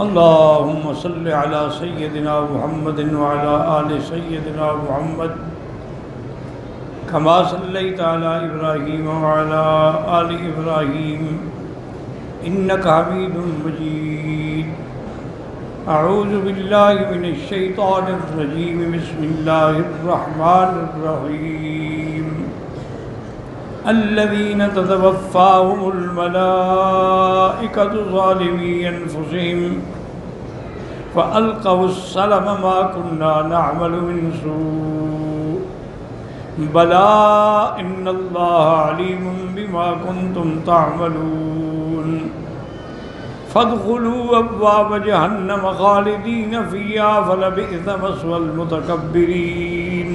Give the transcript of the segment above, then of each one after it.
اللهم صل على سيدنا محمد وعلى آل سيدنا محمد كما صليت على إبراهيم وعلى آل إبراهيم إنك حميد مجيد. أعوذ بالله من الشيطان الرجيم. بسم الله الرحمن الرحيم. الذين تتوفاهم الملائكة ظالمي أنفسهم فألقوا السلم ما كنا نعمل من سوء بلى إن الله عليم بما كنتم تعملون فادخلوا أبواب جهنم خالدين فيها فلبئس مثوى المتكبرين.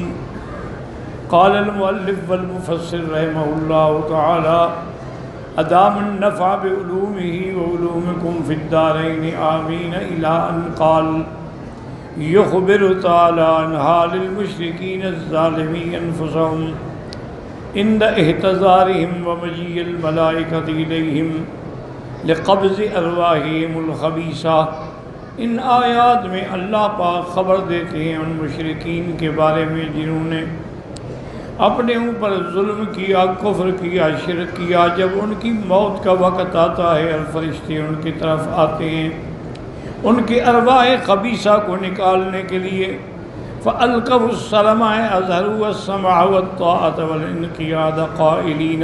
قال المؤلف والمفسر رحمه الله تعالى أدام النفع بعلومه وعلومكم في الدارين آمين إلى أن قال يخبر تعالى عن حال المشركين الظالمين أنفسهم عند احتضارهم ومجيء الملائكة إليهم لقبض ارواحهم الخبیثہ. ان آیات میں اللہ پاک خبر دیتے ہیں ان مشرکین کے بارے میں جنہوں نے اپنے اوپر ظلم کیا، کفر کیا، شرک کیا. جب ان کی موت کا وقت آتا ہے اور فرشتے ان کی طرف آتے ہیں ان کے ارواح خبیثہ کو نکالنے کے لیے فَأَلْقَوْا السَّلَمَ أَظْهَرُوا السَّمْعَ وَالطَّاعَةَ وَالْإِنْقِيَادَ قَائِلِينَ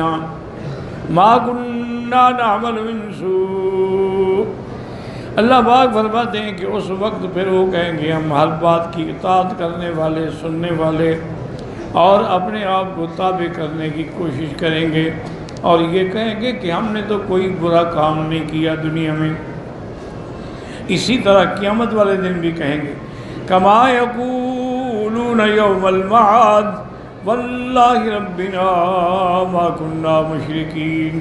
مَا كُنَّا نَعْمَلُ مِنْ سُوءٍ. اللہ پاک فرماتے ہیں کہ اس وقت پھر وہ کہیں گے ہم ہر بات کی اطاعت کرنے والے، سننے والے اور اپنے آپ کو تابع کرنے کی کوشش کریں گے، اور یہ کہیں گے کہ ہم نے تو کوئی برا کام نہیں کیا دنیا میں. اسی طرح قیامت والے دن بھی کہیں گے کما یقولون یوم المعاد واللہ ربنا ما کننا مشرکین.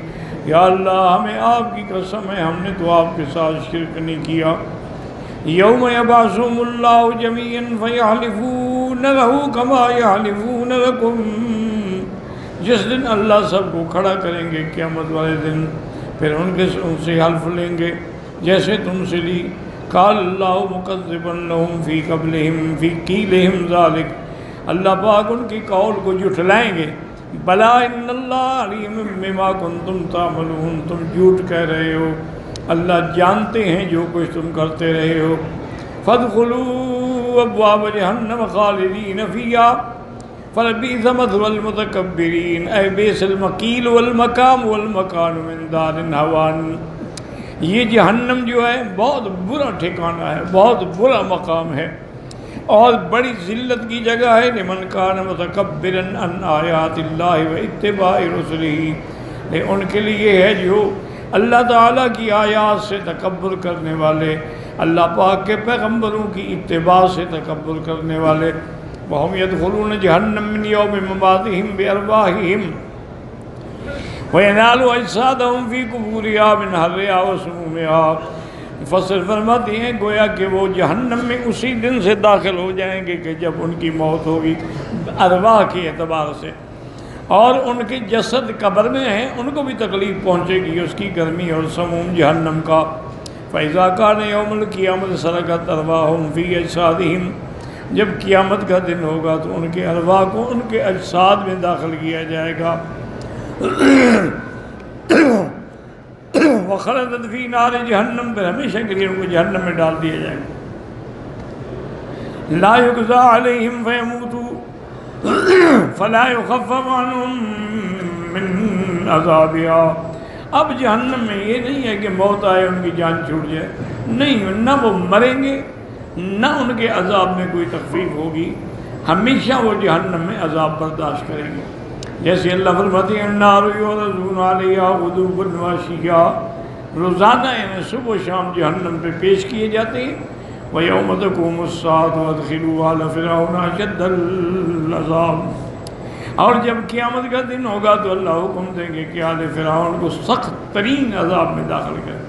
یا اللہ ہمیں آپ کی قسم ہے ہم نے تو آپ کے ساتھ شرک نہیں کیا. یوم یبعثہم اللہ جمیعا فیحلفون لہ کما یحلفون لکم. جس دن اللہ سب کو کھڑا کریں گے قیامت والے دن، پھر ان سے حلف لیں گے جیسے تم سے لی. قال اللہ مکذبا لہم فی قبلہم فی قیلہم ذالک. اللہ پاک ان کی قول کو جھٹلائیں گے. بلا ان اللہ علیم بما کنتم تعملون. تم جھوٹ کہہ رہے ہو، اللہ جانتے ہیں جو کچھ تم کرتے رہے ہو. فادخلوا ابواب جہنم خالدین فیہا فلبئس مثوى المتکبرین. اے بئس المقیل والمقام والمکان من دار ہوان. یہ جہنم جو ہے بہت برا ٹھکانہ ہے، بہت برا مقام ہے اور بڑی ذلت کی جگہ ہے. لمن کان متکبرا عن آیات اللہ و اتباع رسلہ. ان کے لیے ہے جو اللہ تعالیٰ کی آیات سے تکبر کرنے والے، اللہ پاک کے پیغمبروں کی اتباع سے تکبر کرنے والے. وہم یدخلون جہنم من یوم مماتہم بارواحہم وینال اجسادہم فی قبورہا من حرہا وسمومہا. مفسر فرماتے ہیں گویا کہ وہ جہنم میں اسی دن سے داخل ہو جائیں گے کہ جب ان کی موت ہوگی ارواح کے اعتبار سے، اور ان کے جسد قبر میں ہیں ان کو بھی تکلیف پہنچے گی اس کی گرمی اور سموم جہنم کا. فَإِذَا كَانَ يَوْمُ الْقِيَامَةِ سَرَقَتْ أَرْوَاحُهُمْ فِي أَجْسَادِهِمْ. جب قیامت کا دن ہوگا تو ان کے ارواح کو ان کے اجساد میں داخل کیا جائے گا. وَخَلَدَتْ فِي نَارِ جہنم. پھر ہمیشہ کے لیے ان کو جہنم میں ڈال دیا جائے گا. لَا يُقْضَى عَلَيْهِمْ فَيَمُوتُوا فَلَا يُخَفَّفُ عَنْهُمْ مِنْ عَذَابِهَا. اب جہنم میں یہ نہیں ہے کہ موت آئے ان کی جان چھوٹ جائے، نہیں، نہ وہ مریں گے نہ ان کے عذاب میں کوئی تخفیف ہوگی، ہمیشہ وہ جہنم میں عذاب برداشت کریں گے. جیسے اللہ فرماتے ہیں النار یعرضون علیہا غدوا وعشیا. روزانہ انہیں صبح و شام جہنم پہ پیش کیے جاتے ہیں. وَيَوْمَ تَقُومُ السَّاعَةُ وَأَدْخِلُوا آلَ فِرْعَوْنَ أَشَدَّ الْعَذَابِ. اور جب قیامت کا دن ہوگا تو اللہ حکم دیں گے کہ آل فرعون کو سخت ترین عذاب میں داخل کریں.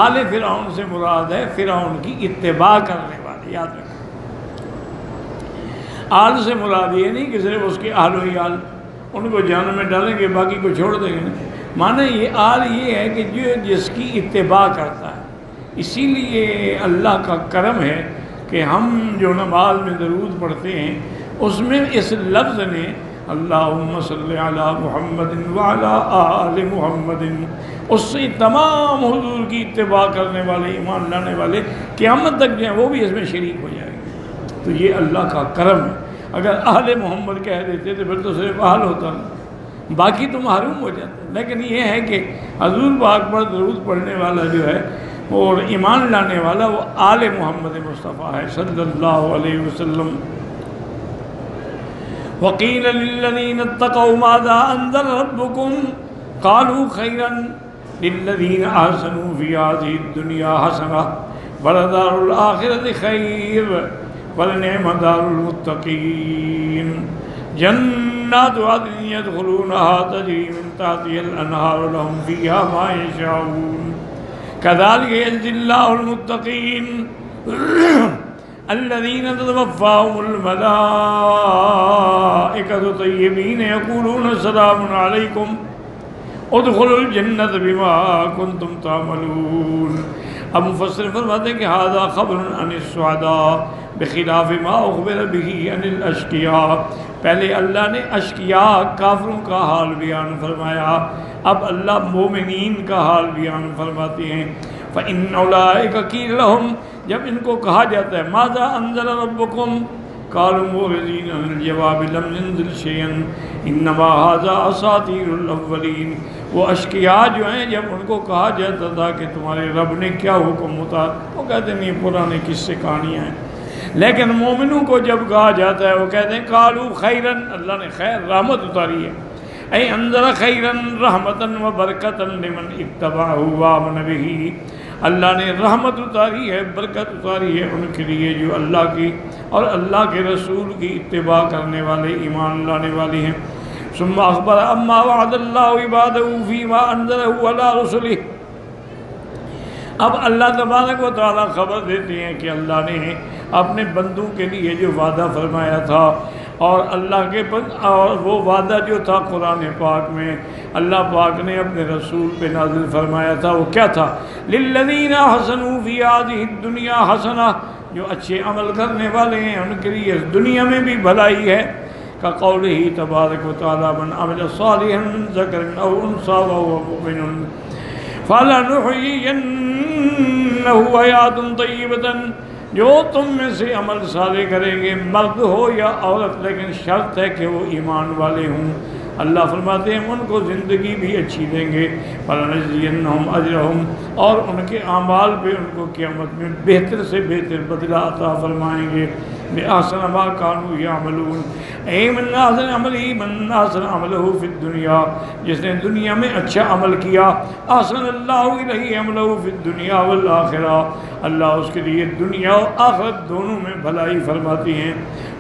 آل فرعون سے مراد ہے فرعون کی اتباع کرنے والے. یاد رکھیں، آل سے مراد یہ نہیں کہ صرف اس کے آل و عیال ان کو جہنم میں ڈالیں گے باقی کو چھوڑ دیں گے. معنی یہ آل یہ ہے کہ جو جس کی اتباع کرتا ہے، اسی لیے اللہ کا کرم ہے کہ ہم جو نماز میں درود پڑھتے ہیں اس میں اس لفظ نے اللہم صلی علی محمد وعلی آل محمد، اس سے تمام حضور کی اتباع کرنے والے، ایمان لانے والے قیامت تک جو ہیں وہ بھی اس میں شریک ہو جائیں گے۔ تو یہ اللہ کا کرم ہے۔ اگر اہل محمد کہہ دیتے تو پھر تو صرف اہل ہوتا نا، باقی تو محروم ہو جاتے۔ لیکن یہ ہے کہ حضور پاک پر درود پڑھنے والا جو ہے اور ایمان لانے والا وہ آل محمد مصطفیٰ ہے صلی اللہ علیہ وسلم۔ وَقِيلَ لِلَّذِينَ اتَّقَوْا مَاذَا أَنزَلَ رَبُّكُمْ قَالُوا خَيْرًا لِلَّذِينَ أَحْسَنُوا فِي هَذِهِ الدُّنْيَا حَسَنَةٌ وَلَدَارُ الْآخِرَةِ خَيْرٌ وَلَنِعْمَ دَارُ الْمُتَّقِينَ جَنَّاتُ عَدْنٍ يَدْخُلُونَهَا تَجْرِي مِن تَحْتِهَا الْأَنْهَارُ لَهُمْ فِيهَا مَا يَشَاءُونَ كَذَلِكَ يَجْزِي اللَّهُ الْمُتَّقِينَ الذين تتوفاهم الملائكة طيبين يقولون سلام عليكم ادخلوا الجنة بما كنتم تعملون۔ اب مفسر فرماتے ہیں کہ هذا خبر عن السعداء بخلاف ما اخبر به عن الاشقیاء۔ پہلے اللہ نے اشقیاء کافروں کا حال بیان فرمایا، اب اللہ مومنین کا حال بیان فرماتے ہیں۔ فَإِنَّ أُولَٰئِكَ قِيلَ لَهُمْ، جب ان کو کہا جاتا ہے ماذا انزل ربکم قالوا معرضین عن الجواب لم ينزل شيئا انما هذا اساطیر الاولین۔ وہ اشقیاء جو ہیں جب ان کو کہا جاتا تھا کہ تمہارے رب نے کیا حکم ہوتا، وہ کہتے ہیں نہیں پرانے قصے کہانیاں ہیں۔ لیکن مومنوں کو جب کہا جاتا ہے وہ کہتے ہیں قالوا خیرا، اللہ نے خیر رحمت اتاری ہے، اے انزل خیرا رحمتا و برکتا لمن اتبعہ وآمن بہ، اللہ نے رحمت اتاری ہے، برکت اتاری ہے ان کے لیے جو اللہ کی اور اللہ کے رسول کی اتباع کرنے والے، ایمان لانے والے ہیں۔ ثم اخبر اما وعد اللہ عبادہ فیما انزلہ علی رسلہ، اب اللہ تبارک و تعالیٰ خبر دیتے ہیں کہ اللہ نے اپنے بندوں کے لیے جو وعدہ فرمایا تھا، اور اللہ کے اور وہ وعدہ جو تھا قرآن پاک میں اللہ پاک نے اپنے رسول پہ نازل فرمایا تھا، وہ کیا تھا؟ للذین احسنوا فی هذه الدنیا حسنہ، جو اچھے عمل کرنے والے ہیں ان کے لیے اس دنیا میں بھی بھلائی ہے۔ کقولہ تبارک و تعالی من عمل صالحا من ذکر او انثى وهو مؤمن فلنحیینہ حیاۃ طیبۃ، جو تم میں سے عمل صالح کریں گے مرد ہو یا عورت، لیکن شرط ہے کہ وہ ایمان والے ہوں۔ اللہ فرماتے ہیں ان کو زندگی بھی اچھی دیں گے، فَلَنَجْزِيَنَّهُمْ أَجْرَهُمْ، اور ان کے اعمال پہ ان کو قیامت میں بہتر سے بہتر بدلہ عطا فرمائیں گے۔ بِأَحْسَنَ مَا كَانُوا يَعْمَلُونَ، اے من احسن عملہ من احسن عملہ فی الدنیا، جس نے دنیا میں اچھا عمل کیا، احسن اللہ الیہ عملہ فی الدنیا والآخرہ، اللہ اس کے لیے دنیا اور آخرت دونوں میں بھلائی فرماتی ہیں۔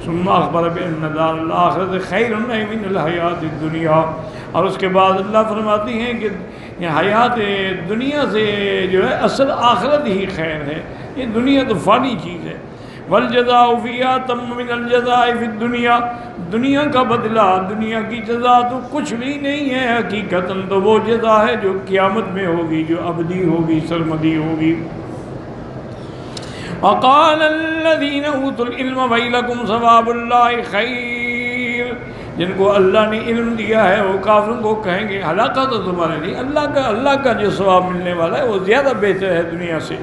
ثم اخبر بان دار الآخرۃ خیر من الحیات الدنیا، اور اس کے بعد اللہ فرماتی ہیں کہ یہ حیات دنیا سے جو ہے اصل آخرت ہی خیر ہے، یہ دنیا تو فانی چیز ہے۔ والجزاء فیہا تم من الجزاء فی الدنیا، دنیا کا بدلہ، دنیا کی جزا تو کچھ بھی نہیں ہے، حقیقتاً تو وہ جزا ہے جو قیامت میں ہوگی، جو ابدی ہوگی، سرمدی ہوگی۔ وقال الذین اوتوا العلم ویلکم ثواب اللہ خیر، جن کو اللہ نے علم دیا ہے وہ کافروں کو کہیں گے ہلاکت تو تمہارے لیے، اللہ کا جو ثواب ملنے والا ہے وہ زیادہ بہتر ہے دنیا سے۔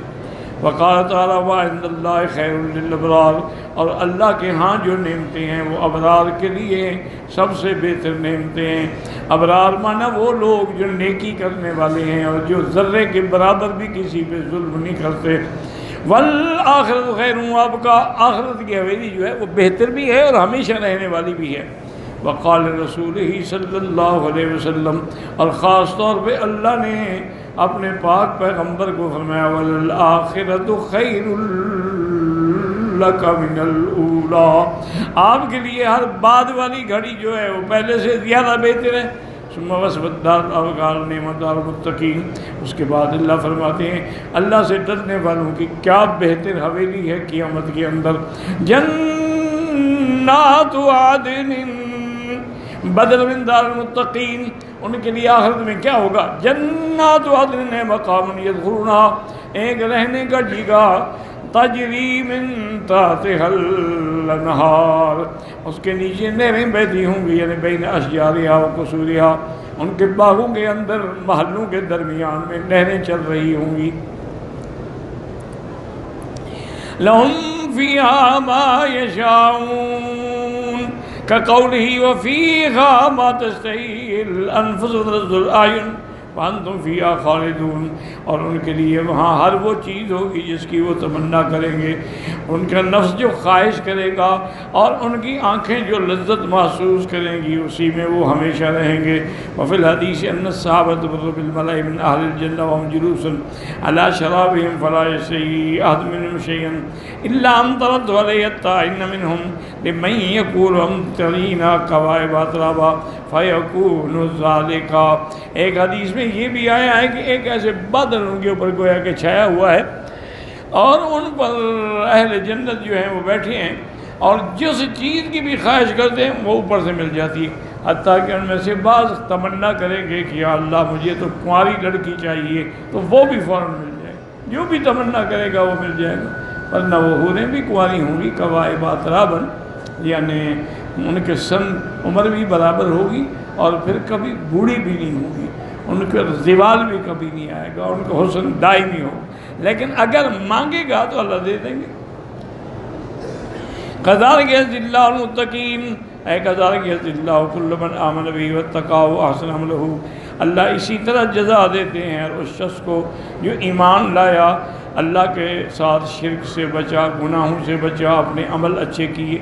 وقال تعالیٰ وعند اللہ خیر للابرار، اور اللہ کے ہاں جو نعمتیں ہیں وہ ابرار کے لیے سب سے بہتر نعمتیں ہیں۔ ابرار مانا وہ لوگ جو نیکی کرنے والے ہیں اور جو ذرے کے برابر بھی کسی پہ ظلم نہیں کرتے۔ والآخرۃ خیر وابقیٰ، آخرت کی حویلی جو ہے وہ بہتر بھی ہے اور ہمیشہ رہنے والی بھی ہے۔ وقال رسولہ صلی اللہ علیہ وسلم، اور خاص طور پہ اللہ نے اپنے پاک پیغمبر کو فرمایا وَلَلْآخِرَةُ خَيْرٌ لَكَ مِنَ الْأُولَىٰ، آپ کے لیے ہر بعد والی گھڑی جو ہے وہ پہلے سے زیادہ بہتر ہے۔ ثم وصف الدار وقال نعمت دار المتقین، اس کے بعد اللہ فرماتے ہیں اللہ سے ڈرنے والوں کی کیا بہتر حویلی ہے قیامت کے اندر۔ جنات عدن بدل من دار المتقین، ان کے لیے آخرت میں کیا ہوگا؟ جنات عدن مقام یدخلونہا، ایک رہنے کا جگہ، تجری من تحتها الانہار، اس کے نیچے نہریں بہتی ہوں گی، یعنی بین اشجارها و قصورها، ان کے باغوں کے اندر، محلوں کے درمیان میں نہریں چل رہی ہوں گی۔ لَهُمْ فِيهَا مَا يَشَاءُونَ كَقَوْلِهِ وَفِيهَا مَا تَشْتَهِي الْأَنفُسُ وَتَلَذُّ الْأَعْيُنُ وَأَنْتُمْ فِيهَا خَالِدُونَ، اور ان کے لیے وہاں ہر وہ چیز ہوگی جس کی وہ تمنا کریں گے، ان کا نفس جو خواہش کرے گا اور ان کی آنکھیں جو لذت محسوس کریں گی، اسی میں وہ ہمیشہ رہیں گے۔ وفی الحدیث ان الصحابۃ مروا بالملأ من اہل الجنہ وهم جلوس علی شرابهم فلا یشتہی احد منهم شیئا الا امطرت علیہ الطاعن منهم لمن یقول امطرینا کواعب اترابا فیکون ذلک۔ ایک حدیث میں یہ بھی آیا ہے کہ ایک ایسے بادل ان کے اوپر گویا کہ چھایا ہوا ہے، اور ان پر اہل جنت جو ہیں وہ بیٹھے ہیں، اور جس چیز کی بھی خواہش کرتے ہیں وہ اوپر سے مل جاتی ہے، حتیٰ کہ ان میں سے بعض تمنا کریں گے کہ یا اللہ مجھے تو کنواری لڑکی چاہیے، تو وہ بھی فوراً مل جائے، جو بھی تمنا کرے گا وہ مل جائے گا، ورنہ وہ حوریں بھی کنواری ہوں گی، قوائب اتراباً، یعنی ان کے سن عمر بھی برابر ہوگی اور پھر کبھی بوڑھی بھی نہیں ہوگی، ان کا زوال بھی کبھی نہیں آئے گا، ان کا حسن دائمی ہوگا، لیکن اگر مانگے گا تو اللہ دے دیں گے۔ کذالک یجزی اللہ المتقین، اے کذالک یجزی اللہ کل من آمن بہ واتقى واحسن عملہ، اللہ اسی طرح جزا دیتے ہیں اس شخص کو جو ایمان لایا، اللہ کے ساتھ شرک سے بچا، گناہوں سے بچا، اپنے عمل اچھے کیے۔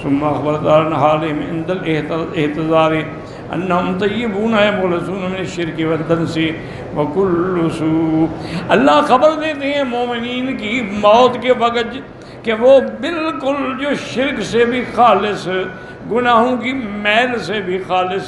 ثم اخبر عن حالهم عند الاحتضار انہم طیبون مخلصون من الشرک والدنس وکل سوء، اللہ خبر دیتے ہیں مومنین کی موت کے وقت کہ وہ بالکل جو شرک سے بھی خالص، گناہوں کی میل سے بھی خالص،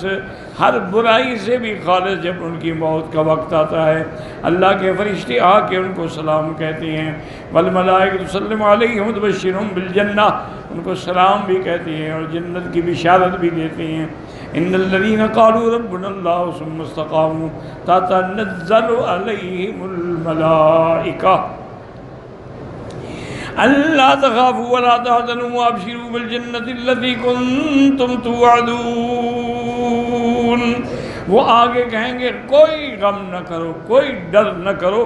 ہر برائی سے بھی خالص، جب ان کی موت کا وقت آتا ہے اللہ کے فرشتے آ کے ان کو سلام کہتے ہیں، والملائکۃ تسلم علیہم وتبشرہم بالجنہ، ان کو سلام بھی کہتے ہیں اور جنت کی بشارت بھی دیتے ہیں۔ ان الذین قالوا ربنا اللہ ثم استقاموا تتنزل علیہم الملائکہ الا تخافوا ولا تحزنوا وابشروا بالجنة التي كنتم توعدون، وہ آگے کہیں گے کوئی غم نہ کرو، کوئی ڈر نہ کرو،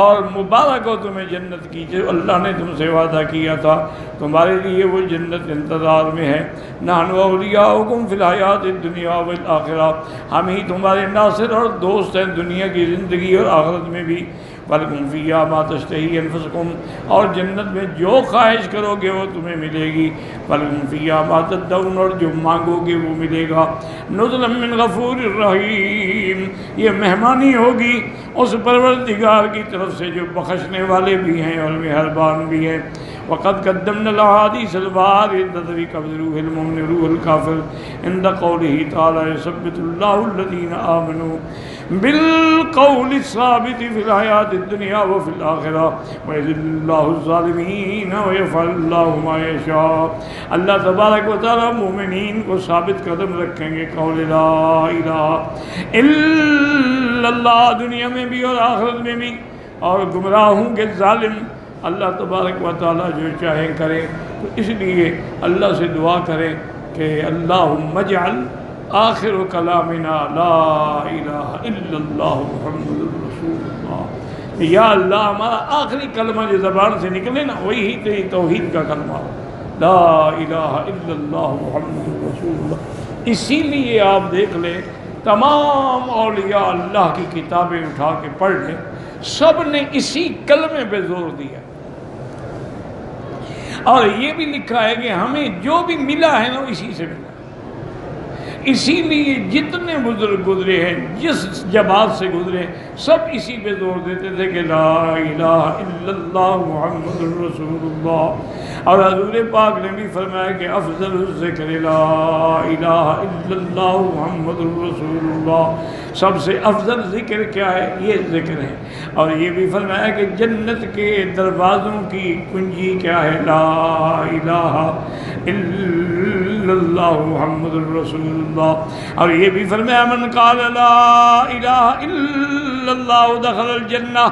اور مبارک ہو تمہیں جنت کی جو اللہ نے تم سے وعدہ کیا تھا، تمہارے لیے وہ جنت انتظار میں ہے۔ نحن اولیاؤکم فی الحیات الدنیا والآخرہ، ہم ہی تمہارے ناصر اور دوست ہیں دنیا کی زندگی اور آخرت میں بھی۔ وَلَكُمْ فِيهَا مَا تَشْتَهِي أَنفُسُكُمْ، اور جنت میں جو خواہش کرو گے وہ تمہیں ملے گی۔ وَلَكُمْ فِيهَا مَا تَدَّعُونَ، اور جو مانگو گے وہ ملے گا۔ نُزُلًا مِّن غَفُورٍ رَحِيمٍ، یہ مہمانی ہوگی اس پروردگار کی طرف سے جو بخشنے والے بھی ہیں اور مہربان بھی ہیں۔ وَقَدْ قَدَّمْنَا الْأَحَادِيثَ الْوَارِدَةَ فِي قَبْضِ رُوحِ الْمُؤْمِنِ وَرُوحِ الْكَافِرِ عِندَ قَوْلِهِ تَعَالَى يُثَبِّتُ اللَّهُ الَّذِينَ آمَنُوا بالقول الثابت في الحیات الدنیا وفي الآخرہ وَيَذِلُّ اللَّهُ الظَّالِمِينَ وَيَفْعَلُ اللَّهُ مَا يَشَاءُ، اللہ تبارک و تعالیٰ مومنین کو ثابت قدم رکھیں گے قول لا الہ الا اللہ، دنیا میں بھی اور آخرت میں بھی، اور گمراہوں کے ظالم اللہ تبارک و تعالیٰ جو چاہیں کرے۔ تو اس لیے اللہ سے دعا کریں کہ اللہم اجعل آخر کلامنا لا الہ الا اللہ محمد رسول اللہ، یا اللہ ہمارا آخری کلمہ جو زبان سے نکلے نا وہی تیری توحید کا کلمہ، لا الہ الا اللہ محمد رسول اللہ۔ اسی لیے آپ دیکھ لیں تمام اولیاء اللہ کی کتابیں اٹھا کے پڑھ لیں، سب نے اسی کلمے پہ زور دیا، اور یہ بھی لکھا ہے کہ ہمیں جو بھی ملا ہے نا اسی سے ملا۔ اسی لیے جتنے بزرگ گزرے ہیں، جس جماعت سے گزرے، سب اسی پہ زور دیتے تھے کہ لا الہ الا اللہ محمد رسول اللہ۔ اور حضور پاک نے بھی فرمایا کہ افضل الذکر لا الہ الا اللہ محمد رسول اللہ، سب سے افضل ذکر کیا ہے؟ یہ ذکر ہے۔ اور یہ بھی فرمایا کہ جنت کے دروازوں کی کنجی کیا ہے؟ لا الہ الا اللہ محمد رسول اللہ۔ اور یہ بھی فرمایا من قال لا الہ الا اللہ دخل الجنہ،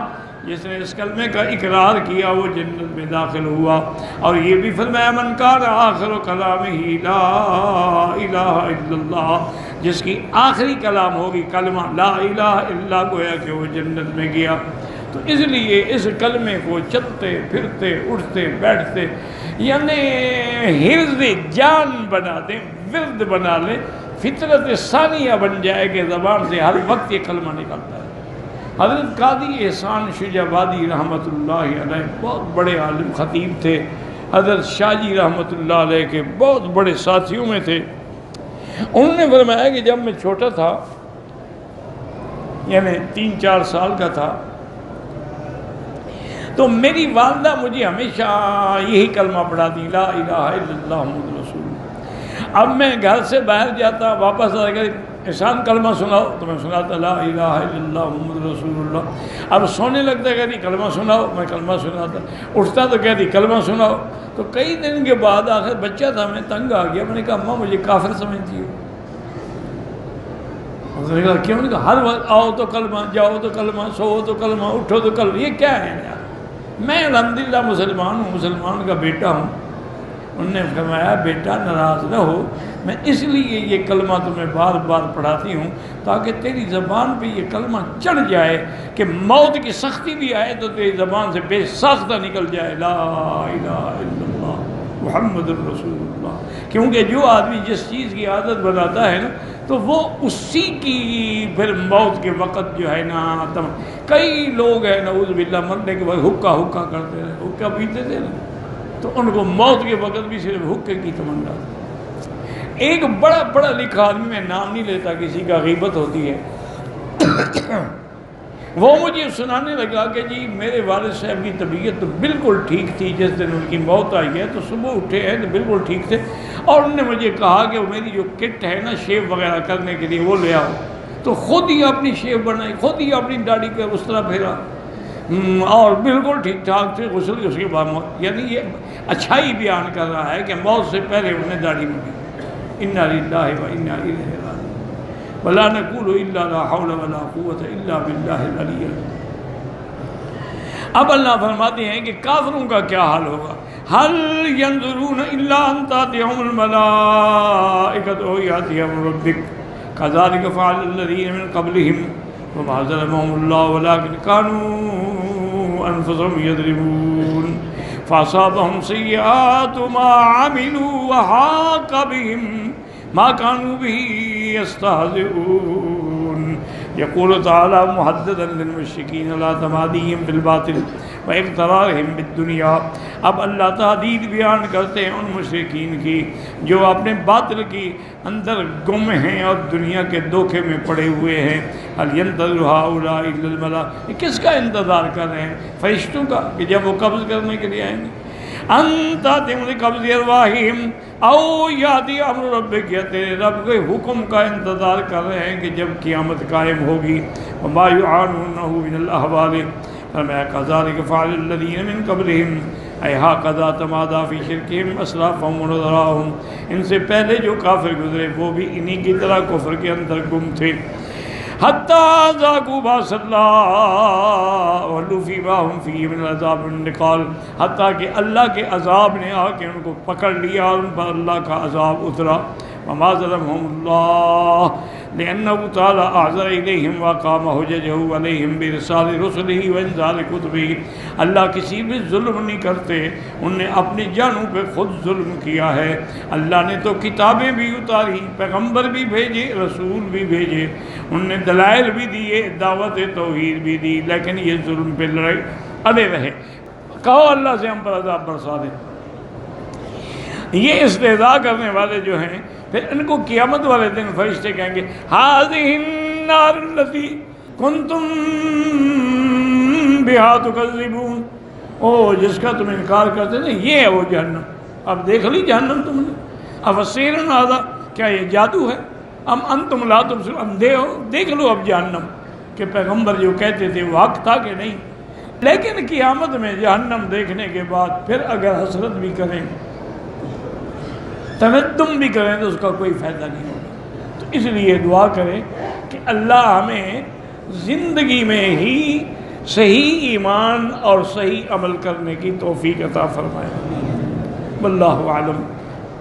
جس نے اس کلمے کا اقرار کیا وہ جنت میں داخل ہوا۔ اور یہ بھی فرمایا من کان آخر کلامہ لا الہ الا اللہ، جس کی آخری کلام ہوگی کلمہ لا الہ الا اللہ، گویا کہ وہ جنت میں گیا۔ تو اس لیے اس کلمے کو چلتے پھرتے اٹھتے بیٹھتے یعنی حرز جان بنا دیں، ورد بنا لیں، فطرت ثانیہ بن جائے کہ زبان سے ہر وقت یہ کلمہ نکلتا ہے۔ حضرت قاضی احسان شجابادی رحمۃ اللہ علیہ بہت بڑے عالم خطیب تھے، حضرت شاہ جی رحمۃ اللہ علیہ کے بہت بڑے ساتھیوں میں تھے۔ انہوں نے فرمایا کہ جب میں چھوٹا تھا، یعنی 3-4 سال کا تھا، تو میری والدہ مجھے ہمیشہ یہی کلمہ پڑھاتی لا الہ الا اللہ محمد رسول اللہ۔ اب میں گھر سے باہر جاتا، واپس آ کر احسان کلمہ سناؤ تو میں سناتا لا الہ الا اللہ محمد رسول اللہ۔ اب سونے لگتا کہتی کلمہ سناؤ، میں کلمہ سناتا، اٹھتا تو کہتی کلمہ سناؤ۔ تو کئی دن کے بعد آخر بچہ تھا میں، تنگ آ گیا، میں نے کہا اماں مجھے کافر سمجھتی ہو؟ اس نے کہا کیوں؟ نے کہا ہر وقت آؤ تو کلمہ، جاؤ تو کلمہ، سو تو کلمہ، اٹھو تو کلمہ، یہ کیا ہے یار؟ میں الحمدللہ مسلمان ہوں، مسلمان کا بیٹا ہوں۔ انہوں نے فرمایا بیٹا ناراض نہ ہو، میں اس لیے یہ کلمہ تمہیں بار بار پڑھاتی ہوں تاکہ تیری زبان پہ یہ کلمہ چڑھ جائے کہ موت کی سختی بھی آئے تو تیری زبان سے بے ساختہ نکل جائے لا الہ الا اللہ محمد الرسول اللہ۔ کیونکہ جو آدمی جس چیز کی عادت بناتا ہے نا تو وہ اسی کی پھر موت کے وقت جو ہے نا کئی لوگ ہیں نعوذ باللہ مرنے کے بعد حکا کرتے رہے، حکا پیتے تھے نا، تو ان کو موت کے وقت بھی صرف حکے کی تمنا تھی۔ ایک بڑا پڑھا لکھا آدمی، میں نام نہیں لیتا، کسی کا غیبت ہوتی ہے، وہ مجھے سنانے لگا کہ جی میرے والد صاحب کی طبیعت تو بالکل ٹھیک تھی، جس دن ان کی موت آئی ہے تو صبح اٹھے ہیں تو بالکل ٹھیک تھے، اور انہوں نے مجھے کہا کہ میری جو کٹ ہے نا شیو وغیرہ کرنے کے لیے وہ لے آؤ، تو خود ہی اپنی شیو بنائی، خود ہی اپنی داڑھی پہ اس طرح پھیرا اور بالکل ٹھیک ٹھاک تھے، غسل اس کے بعد موت۔ یعنی یہ اچھائی بیان کر رہا ہے کہ موت سے پہلے انہوں نے داڑھی منڈی۔ انا للہ و انا الیہ راجعون ولا نقول الا لا حول ولا قوة الا باللہ العلی العظیم۔ اب اللہ فرماتے ہیں کہ کافروں کا کیا حال ہوگا؟ هل ينظرون الا ان تأتيهم الملائکۃ او یأتی امر ربک كذلك فعل الذین من قبلهم وما ظلمهم اللہ ولكن كانوا انفسهم يظلمون فأصابهم سيئات ما عملوا وحاق بهم ما كانوا به يستهزئون۔ يقول تعالى محددا للمشركين لا تماديهم بالباطل واقترارهم بالدنيا۔ اب اللہ تحدید بیان کرتے ہیں ان مشرکین کی جو اپنے باطل کی اندر گم ہیں اور دنیا کے دھوکے میں پڑے ہوئے ہیں۔ هل ينتظر هؤلاء الا الملائکۃ، کس کا انتظار کر رہے ہیں؟ فرشتوں کا، کہ جب وہ قبض کرنے کے لیے آئیں گے۔ انت تم قبض ارواحہم او یاتی امر ربک، یا تیرے رب کے حکم کا انتظار کر رہے ہیں کہ جب قیامت قائم ہوگی۔ وما یعانونہ من الاحوال فرمایا کذالک فعل الذین من قبلہم، اے ہاکذا تمادی فی شرکہم اسلافہم ونظراہم، ان سے پہلے جو کافر گزرے وہ بھی انہی کی طرح کفر کے اندر گم تھے۔ حتیٰ ذاقوا بأس اللہ وحلوا فی ما ہم فیہ من العذاب والنقال، حتیٰ کہ اللہ کے عذاب نے آ کے ان کو پکڑ لیا اور ان پر اللہ کا عذاب اترا۔ وما ظلمهم اللہ لأنه تعالی اعذر الیہم وقام حججہ علیہم برسال رسلہ وانزال کتبہ، اللہ کسی بھی ظلم نہیں کرتے، انہوں نے اپنی جانوں پہ خود ظلم کیا ہے۔ اللہ نے تو کتابیں بھی اتاری، پیغمبر بھی بھیجے، رسول بھی بھیجے، انہوں نے دلائل بھی دیے، دعوت توحید بھی دی، لیکن یہ ظلم پہ لڑے اڑے رہے۔ کہو اللہ سے ہم پر عذاب برسا دے۔ یہ استہزاء کرنے والے جو ہیں پھر ان کو قیامت والے دن فرشتے کہیں گے ھذہ النار التی کنتم بہا تکذبون، او جس کا تم انکار کرتے تھے یہ ہے وہ جہنم۔ اب دیکھ لی جہنم تم نے، اب سحر ھذا، کیا یہ جادو ہے؟ ام انتم لا تبصرون، اندھے ہو؟ دیکھ لو اب جہنم کہ پیغمبر جو کہتے تھے وہ حق تھا کہ نہیں۔ لیکن قیامت میں جہنم دیکھنے کے بعد پھر اگر حسرت بھی کریں، تندم بھی کریں تو اس کا کوئی فائدہ نہیں ہوگا۔ تو اس لیے دعا کریں کہ اللہ ہمیں زندگی میں ہی صحیح ایمان اور صحیح عمل کرنے کی توفیق عطا فرمائے۔ واللہ اعلم۔